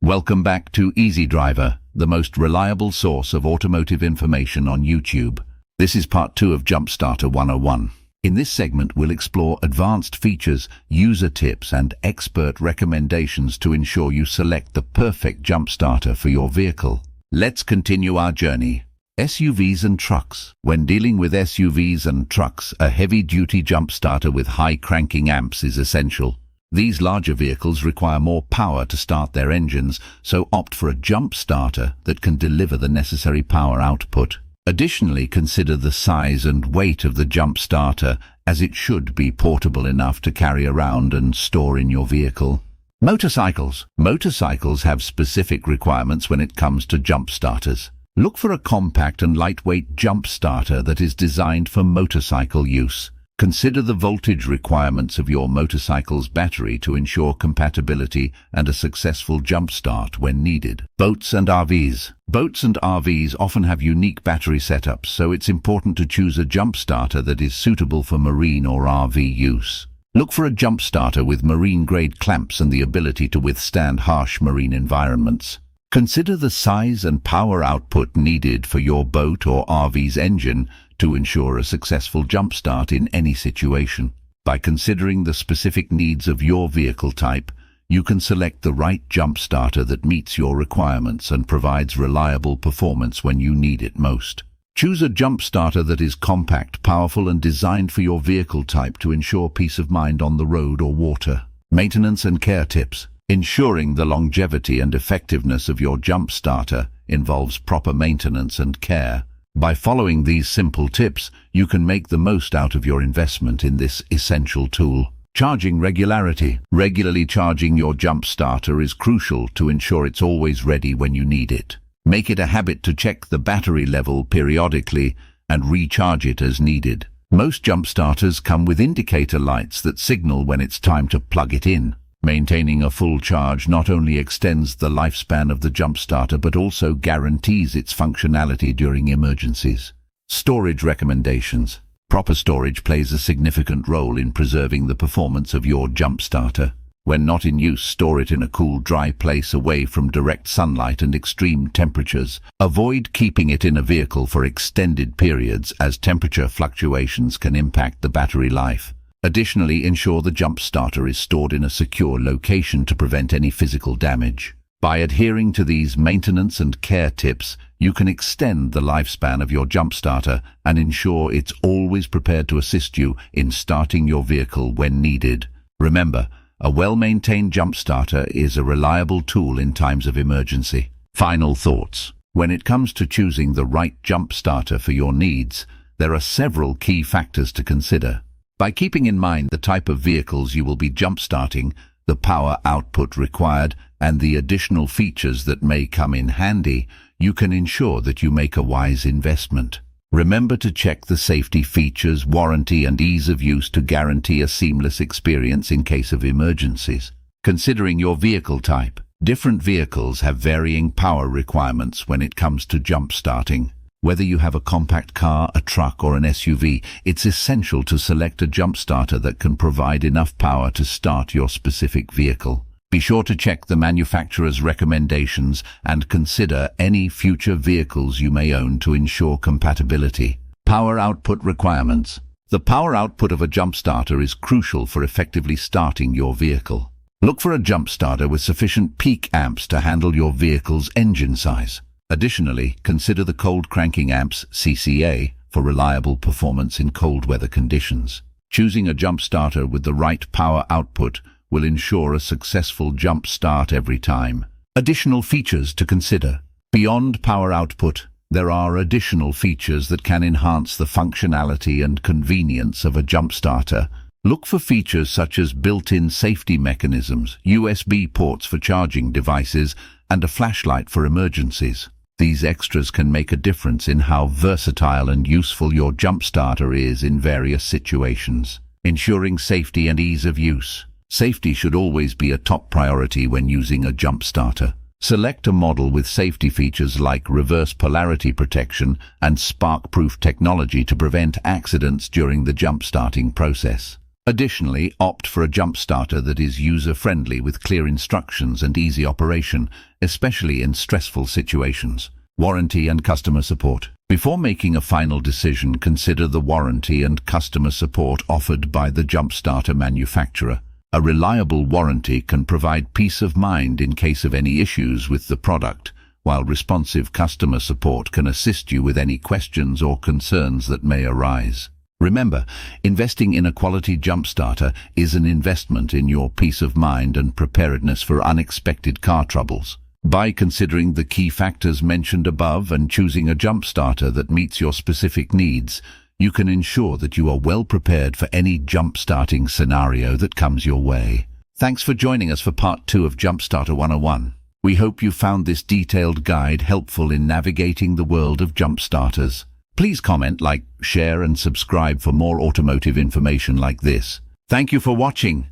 Welcome back to Easy Driver, the most reliable source of automotive information on YouTube. This is part 2 of Jump Starter 101. In this segment, we'll explore advanced features, user tips, and expert recommendations to ensure you select the perfect jump starter for your vehicle. Let's continue our journey. SUVs and trucks. When dealing with SUVs and trucks, a heavy-duty jump starter with high cranking amps is essential. These larger vehicles require more power to start their engines, so opt for a jump starter that can deliver the necessary power output. Additionally, consider the size and weight of the jump starter, as it should be portable enough to carry around and store in your vehicle. Motorcycles. Motorcycles have specific requirements when it comes to jump starters. Look for a compact and lightweight jump starter that is designed for motorcycle use. Consider the voltage requirements of your motorcycle's battery to ensure compatibility and a successful jump start when needed. Boats and RVs. Boats and RVs often have unique battery setups, so it's important to choose a jump starter that is suitable for marine or RV use. Look for a jump starter with marine-grade clamps and the ability to withstand harsh marine environments. Consider the size and power output needed for your boat or RV's engine to ensure a successful jump start in any situation. By considering the specific needs of your vehicle type, you can select the right jump starter that meets your requirements and provides reliable performance when you need it most. Choose a jump starter that is compact, powerful, and designed for your vehicle type to ensure peace of mind on the road or water. Maintenance and care tips. Ensuring the longevity and effectiveness of your jump starter involves proper maintenance and care. By following these simple tips, you can make the most out of your investment in this essential tool. Charging regularity. Regularly charging your jump starter is crucial to ensure it's always ready when you need it. Make it a habit to check the battery level periodically and recharge it as needed. Most jump starters come with indicator lights that signal when it's time to plug it in. Maintaining a full charge not only extends the lifespan of the jump starter but also guarantees its functionality during emergencies. Storage recommendations. Proper storage plays a significant role in preserving the performance of your jump starter. When not in use, store it in a cool, dry place away from direct sunlight and extreme temperatures. Avoid keeping it in a vehicle for extended periods, as temperature fluctuations can impact the battery life. Additionally, ensure the jump starter is stored in a secure location to prevent any physical damage. By adhering to these maintenance and care tips, you can extend the lifespan of your jump starter and ensure it's always prepared to assist you in starting your vehicle when needed. Remember, a well-maintained jump starter is a reliable tool in times of emergency. Final thoughts. When it comes to choosing the right jump starter for your needs, there are several key factors to consider. By keeping in mind the type of vehicles you will be jump-starting, the power output required, and the additional features that may come in handy, you can ensure that you make a wise investment. Remember to check the safety features, warranty, and ease of use to guarantee a seamless experience in case of emergencies. Considering your vehicle type, different vehicles have varying power requirements when it comes to jump-starting. Whether you have a compact car, a truck, or an SUV, it's essential to select a jump starter that can provide enough power to start your specific vehicle. Be sure to check the manufacturer's recommendations and consider any future vehicles you may own to ensure compatibility. Power output requirements. The power output of a jump starter is crucial for effectively starting your vehicle. Look for a jump starter with sufficient peak amps to handle your vehicle's engine size. Additionally, consider the cold cranking amps (CCA) for reliable performance in cold weather conditions. Choosing a jump starter with the right power output will ensure a successful jump start every time. Additional features to consider. Beyond power output, there are additional features that can enhance the functionality and convenience of a jump starter. Look for features such as built-in safety mechanisms, USB ports for charging devices, and a flashlight for emergencies. These extras can make a difference in how versatile and useful your jump starter is in various situations. Ensuring safety and ease of use. Safety should always be a top priority when using a jump starter. Select a model with safety features like reverse polarity protection and spark-proof technology to prevent accidents during the jump starting process. Additionally, opt for a jump starter that is user-friendly with clear instructions and easy operation, especially in stressful situations. Warranty and customer support. Before making a final decision, consider the warranty and customer support offered by the jump starter manufacturer. A reliable warranty can provide peace of mind in case of any issues with the product, while responsive customer support can assist you with any questions or concerns that may arise. Remember, investing in a quality jump starter is an investment in your peace of mind and preparedness for unexpected car troubles. By considering the key factors mentioned above and choosing a jump starter that meets your specific needs, you can ensure that you are well prepared for any jump-starting scenario that comes your way. Thanks for joining us for Part 2 of Jump Starter 101. We hope you found this detailed guide helpful in navigating the world of jump starters. Please comment, like, share and subscribe for more automotive information like this. Thank you for watching.